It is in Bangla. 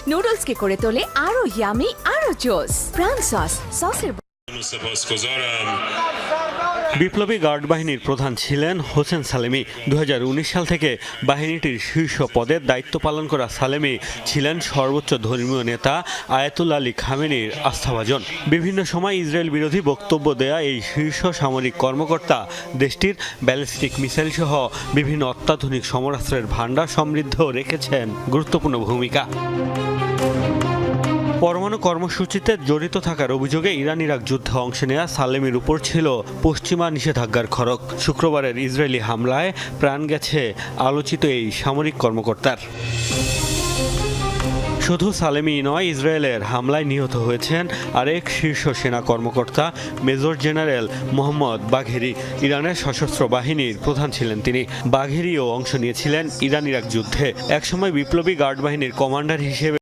নুডলসকে করে তোলে আরো ইয়ামি আরো জোস। প্রাণ সসের বিপ্লবী গার্ড বাহিনীর প্রধান ছিলেন হোসেন সালেমি। 2019 সাল থেকে বাহিনীটির শীর্ষ পদে দায়িত্ব পালন করা সালেমি ছিলেন সর্বোচ্চ ধর্মীয় নেতা আয়াতুল্লাহ আলী খামেনির আস্থাভাজন। বিভিন্ন সময় ইসরায়েল বিরোধী বক্তব্য দেয়া এই শীর্ষ সামরিক কর্মকর্তা দেশটির ব্যালিস্টিক মিসাইল সহ বিভিন্ন অত্যাধুনিক সমরাস্ত্রের ভান্ডার সমৃদ্ধ রেখেছেন গুরুত্বপূর্ণ ভূমিকা। পরমাণু কর্মসূচিতে জড়িত থাকার অভিযোগে ইরান ইরাক যুদ্ধে অংশ নেওয়া সালেমির উপর ছিল পশ্চিমা নিষেধাজ্ঞার খড়গ। শুক্রবারের ইসরায়েলি হামলায় প্রাণ গেছে আলোচিত এই সামরিক কর্মকর্তার। শুধু সালেমি নয়, ইসরায়েলের হামলায় নিহত হয়েছেন আরেক শীর্ষ সেনা কর্মকর্তা মেজর জেনারেল মোহাম্মদ বাঘেরি। ইরানের সশস্ত্র বাহিনীর প্রধান ছিলেন তিনি। বাঘেরিও অংশ নিয়েছিলেন ইরান ইরাক যুদ্ধে। একসময় বিপ্লবী গার্ড বাহিনীর কমান্ডার হিসেবে